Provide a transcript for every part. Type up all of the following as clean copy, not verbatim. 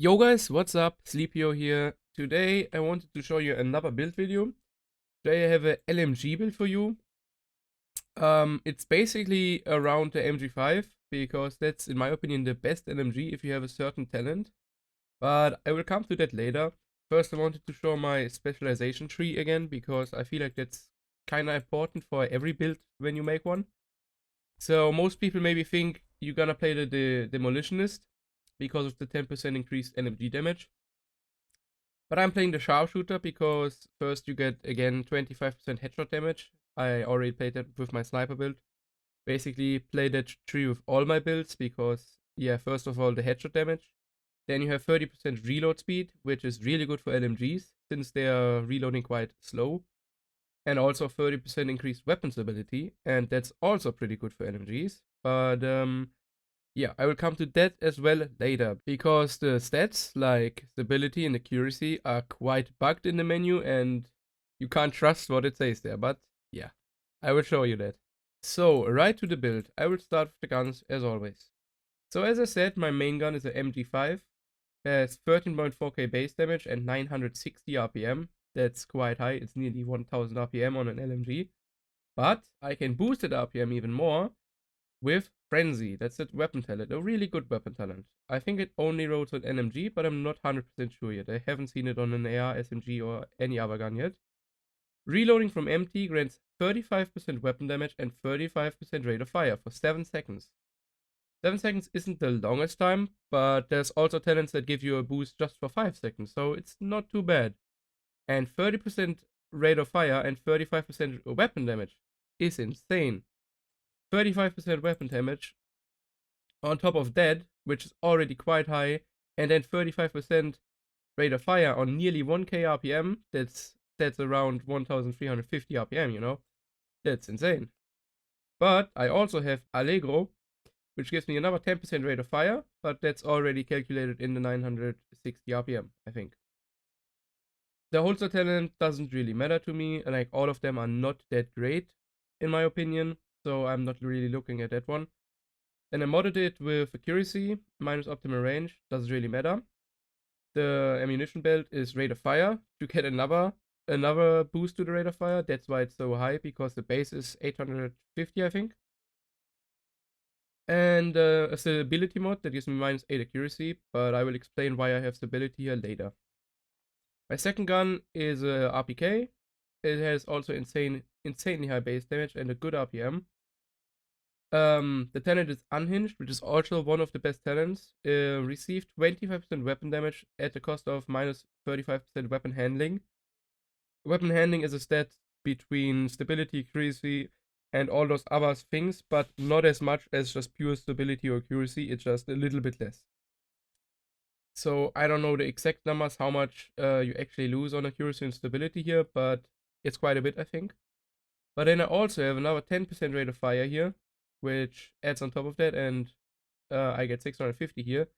Yo guys, what's up? Sleepio here. Today I wanted to show you another build video. Today I have a LMG build for you. It's basically around the MG5 because that's in my opinion the best LMG if you have a certain talent. But I will come to that later. First I wanted to show my specialization tree again because I feel like that's kinda important for every build when you make one. So most people maybe think you're gonna play the Demolitionist because of the 10% increased LMG damage. But I'm playing the Sharpshooter because first you get again 25% headshot damage. I already played that with my sniper build. Basically play that tree with all my builds because, yeah, first of all the headshot damage. Then you have 30% reload speed, which is really good for LMGs since they are reloading quite slow. And also 30% increased weapon stability, and that's also pretty good for LMGs. But yeah, I will come to that as well later, because the stats like stability and accuracy are quite bugged in the menu and you can't trust what it says there, but yeah, I will show you that. So, right to the build, I will start with the guns as always. So as I said, my main gun is a MG5, has 13.4k base damage and 960 RPM, that's quite high, it's nearly 1000 RPM on an LMG, but I can boost that RPM even more with Frenzy. That's a weapon talent, a really good weapon talent. I think it only rolls on NMG, but I'm not 100% sure yet. I haven't seen it on an AR, SMG, or any other gun yet. Reloading from empty grants 35% weapon damage and 35% rate of fire for 7 seconds. 7 seconds isn't the longest time, but there's also talents that give you a boost just for 5 seconds, so it's not too bad. And 30% rate of fire and 35% weapon damage is insane. 35% weapon damage on top of that, which is already quite high, and then 35% rate of fire on nearly 1k RPM, that's around 1350 RPM, you know? That's insane. But I also have Allegro, which gives me another 10% rate of fire, but that's already calculated in the 960 RPM, I think. The holster talent doesn't really matter to me, like all of them are not that great, in my opinion, so I'm not really looking at that one. Then I modded it with accuracy, minus optimal range, doesn't really matter. The ammunition belt is rate of fire to get another boost to the rate of fire. That's why it's so high, because the base is 850, I think. And a stability mod that gives me minus 8 accuracy, but I will explain why I have stability here later. My second gun is a RPK. It has also insanely high base damage and a good RPM. The talent is Unhinged, which is also one of the best talents. Received 25% weapon damage at the cost of minus 35% weapon handling. Weapon handling is a stat between stability, accuracy, and all those other things, but not as much as just pure stability or accuracy, it's just a little bit less. So I don't know the exact numbers, how much you actually lose on accuracy and stability here, but it's quite a bit, I think. But then I also have another 10% rate of fire here, which adds on top of that, and I get 650 here.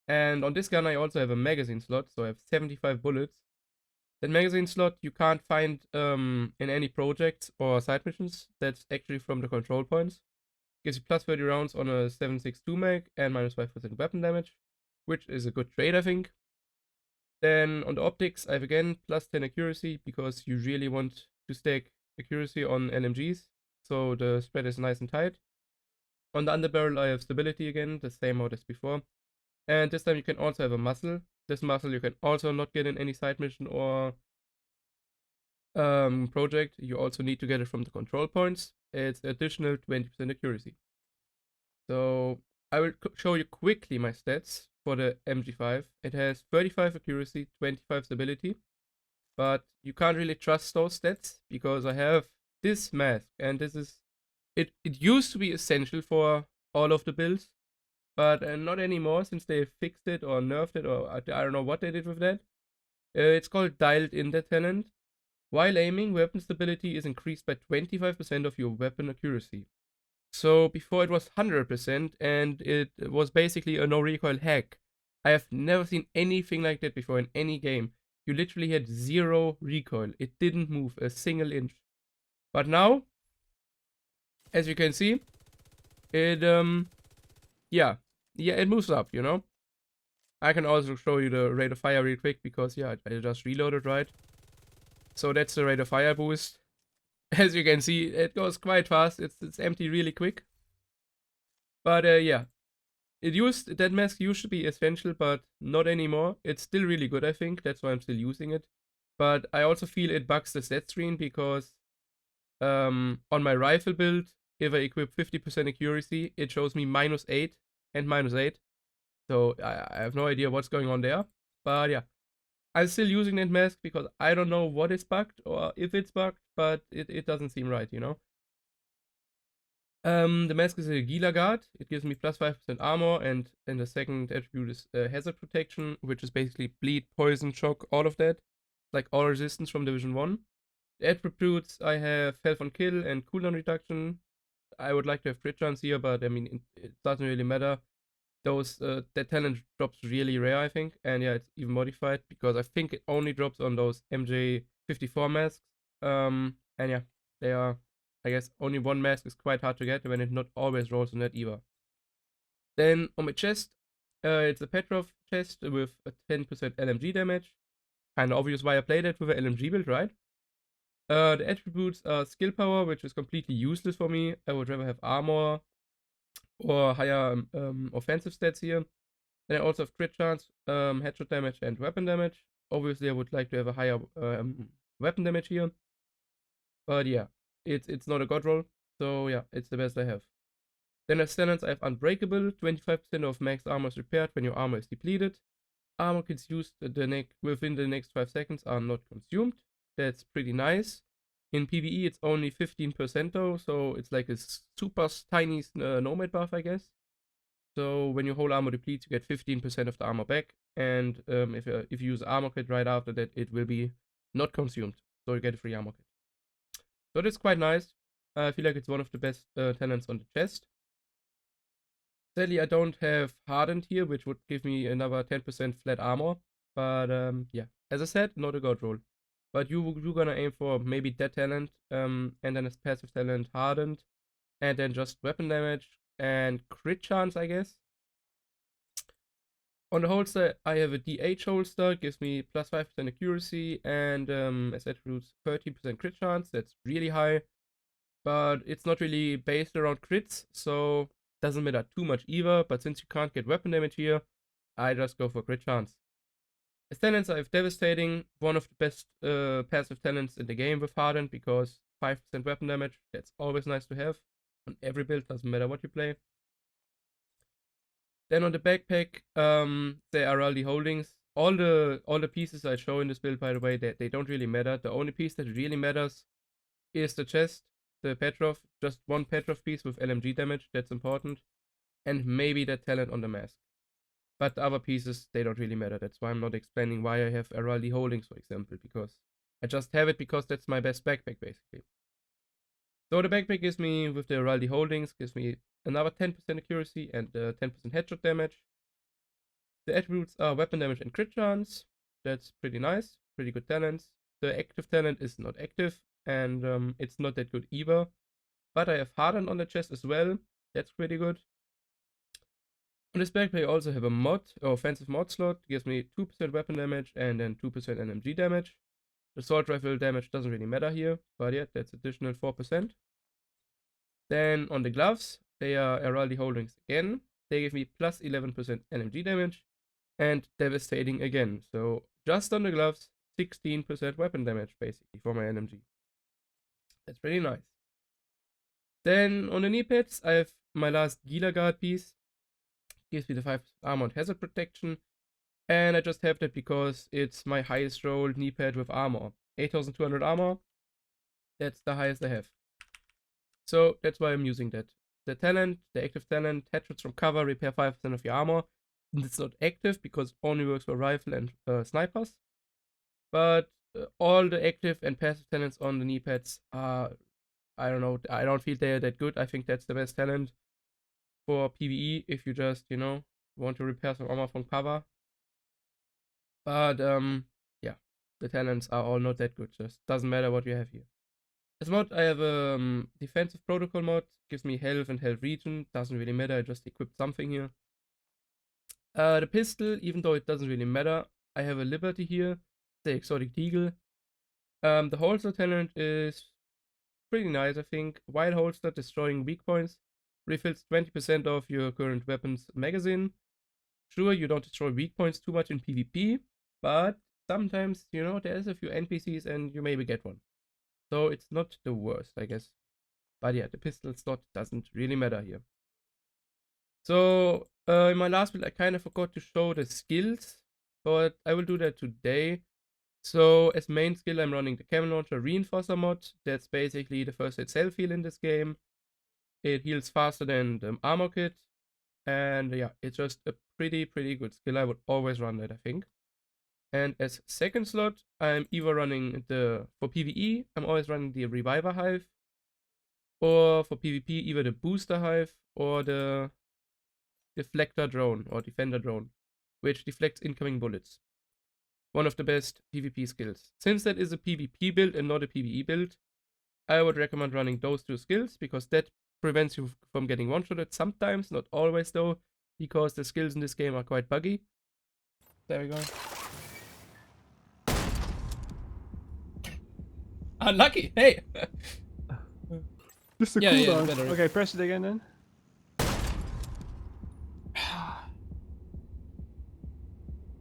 And on this gun I also have a magazine slot, so I have 75 bullets. That magazine slot you can't find in any projects or side missions. That's actually from the control points. Gives you plus 30 rounds on a 7.62 mag and minus 5% weapon damage, which is a good trade, I think. Then on the optics I have again plus 10 accuracy, because you really want to stack accuracy on LMGs, so the spread is nice and tight. On the underbarrel I have stability again, the same mode as before. And this time you can also have a muzzle. This muzzle you can also not get in any side mission or project. You also need to get it from the control points. It's additional 20% accuracy. So I will show you quickly my stats for the MG5. It has 35 accuracy, 25 stability. But you can't really trust those stats because I have this mask, and this is it used to be essential for all of the builds, but not anymore since they fixed it or nerfed it, or I don't know what they did with that. It's called dialed in the talent. While aiming, weapon stability is increased by 25% of your weapon accuracy. So before it was 100%, and it was basically a no recoil hack. I have never seen anything like that before in any game. You literally had 0 recoil. It didn't move a single inch. But now, as you can see, it yeah, it moves up, you know. I can also show you the rate of fire real quick because, yeah, I just reloaded, right? So that's the rate of fire boost. As you can see, it goes quite fast. It's empty really quick. But yeah, that mask used to be essential, but not anymore. It's still really good, I think. That's why I'm still using it. But I also feel it bugs the stat screen because on my rifle build, if I equip 50% accuracy, it shows me -8 and -8. So I have no idea what's going on there. But yeah, I'm still using that mask because I don't know what is bugged or if it's bugged, but it doesn't seem right, you know? The mask is a Gila Guard. It gives me plus 5% armor, and then the second attribute is hazard protection, which is basically bleed, poison, shock, all of that. Like all resistance from Division 1. The attributes I have health on kill and cooldown reduction. I would like to have crit chance here, but I mean, it doesn't really matter. That talent drops really rare, I think, and yeah, it's even modified because I think it only drops on those MJ54 masks. And yeah, they are, I guess, only one mask is quite hard to get when it not always rolls on that either. Then on my chest, it's a Petrov chest with a 10% LMG damage. Kind of obvious why I played it with an LMG build, right? The attributes are skill power, which is completely useless for me. I would rather have armor or higher offensive stats here. Then I also have crit chance, headshot damage, and weapon damage. Obviously, I would like to have a higher weapon damage here. But yeah, it's not a god roll, so yeah, it's the best I have. Then as talents, I have Unbreakable. 25% of max armor is repaired when your armor is depleted. Armor kits used within the next 5 seconds are not consumed. That's pretty nice. In PvE, it's only 15% though, so it's like a super tiny nomad buff, I guess. So when your whole armor depletes, you get 15% of the armor back, and if you use armor kit right after that, it will be not consumed, so you get a free armor kit. So that's quite nice. I feel like it's one of the best talents on the chest. Sadly, I don't have hardened here, which would give me another 10% flat armor. But yeah, as I said, not a god roll. But you're gonna aim for maybe that talent, and then as passive talent hardened, and then just weapon damage and crit chance, I guess. On the holster, I have a DH holster, gives me plus 5% accuracy, and as attributes 30% crit chance. That's really high, but it's not really based around crits, so doesn't matter too much either. But since you can't get weapon damage here, I just go for crit chance. As talents, I have Devastating, one of the best passive talents in the game with Hardened, because 5% weapon damage, that's always nice to have on every build, doesn't matter what you play. Then on the backpack, there are all the holdings. All the pieces I show in this build, by the way, they don't really matter. The only piece that really matters is the chest, the Petrov, just one Petrov piece with LMG damage, that's important. And maybe that talent on the mask. But the other pieces, they don't really matter. That's why I'm not explaining why I have Araldi Holdings, for example, because I just have it because that's my best backpack, basically. So the backpack gives me, with the Araldi Holdings, gives me another 10% accuracy and 10% headshot damage. The attributes are weapon damage and crit chance. That's pretty nice, pretty good talents. The active talent is not active, and it's not that good either. But I have Hardened on the chest as well. That's pretty good. On this backpack I also have a mod, or offensive mod slot. Gives me 2% weapon damage and then 2% NMG damage. The assault rifle damage doesn't really matter here, but yeah, that's additional 4%. Then on the gloves, they are Araldi Holdings again. They give me plus 11% NMG damage and Devastating again. So just on the gloves, 16% weapon damage basically for my NMG. That's pretty nice. Then on the knee pads, I have my last Gila Guard piece. Gives me the 5 armor and hazard protection. And I just have that because it's my highest rolled knee pad with armor. 8200 armor. That's the highest I have. So that's why I'm using that. The talent, the active talent, headshots from cover, repair 5% of your armor. It's not active because it only works for rifle and snipers. But all the active and passive talents on the knee pads are, I don't know, I don't feel they're that good. I think that's the best talent for PvE if you just, want to repair some armor from cover. But yeah, the talents are all not that good. Just doesn't matter what you have here. As mod, I have a defensive protocol mod. Gives me health and health regen. Doesn't really matter. I just equipped something here. The pistol, even though it doesn't really matter, I have a Liberty here, the exotic deagle. The holster talent is pretty nice, I think. Wide holster, destroying weak points, refills 20% of your current weapon's magazine. Sure, you don't destroy weak points too much in PvP, but sometimes, you know, there's a few NPCs and you maybe get one. So it's not the worst, I guess. But yeah, the pistol slot doesn't really matter here. So in my last build, I kind of forgot to show the skills, but I will do that today. So as main skill, I'm running the Cannon Launcher Reinforcer mod. That's basically the first aid self heal in this game. It heals faster than the armor kit. And yeah, it's just a pretty good skill. I would always run that, I think. And as second slot, I'm either running for PvE, I'm always running the Reviver Hive. Or for PvP, either the Booster Hive or the Deflector Drone or Defender Drone, which deflects incoming bullets. One of the best PvP skills. Since that is a PvP build and not a PvE build, I would recommend running those two skills because that prevents you from getting one-shotted sometimes, not always though, because the skills in this game are quite buggy. There we go. Unlucky, hey! Just a cooldown. Okay, press it again then.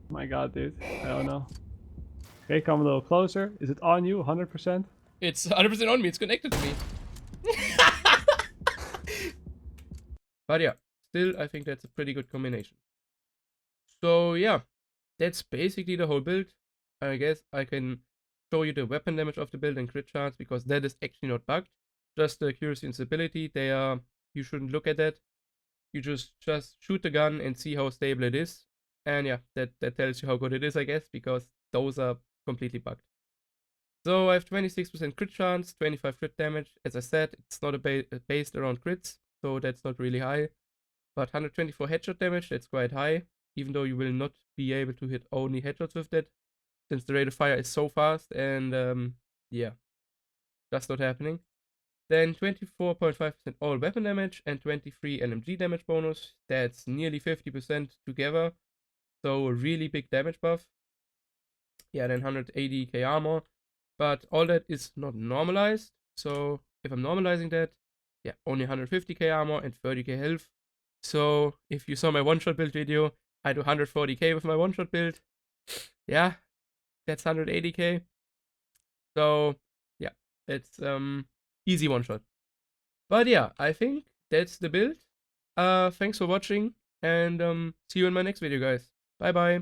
My god, dude. I don't know. Okay, come a little closer. Is it on you 100%? It's 100% on me, it's connected to me. But yeah, still I think that's a pretty good combination. So yeah, that's basically the whole build. I guess I can show you the weapon damage of the build and crit chance because that is actually not bugged. Just the accuracy and stability, you shouldn't look at that. You just shoot the gun and see how stable it is. And yeah, that tells you how good it is, I guess, because those are completely bugged. So I have 26% crit chance, 25 crit damage. As I said, it's not based around crits, so that's not really high. But 124 headshot damage, that's quite high, even though you will not be able to hit only headshots with that, since the rate of fire is so fast, and yeah, that's not happening. Then 24.5% all weapon damage and 23 LMG damage bonus. That's nearly 50% together. So a really big damage buff. Yeah, then 180k armor. But all that is not normalized. So if I'm normalizing that, yeah, only 150k armor and 30k health. So if you saw my one-shot build video, I do 140k with my one-shot build. Yeah, that's 180k. So yeah, it's easy one-shot. But yeah, I think that's the build. Thanks for watching, and see you in my next video, guys. Bye bye.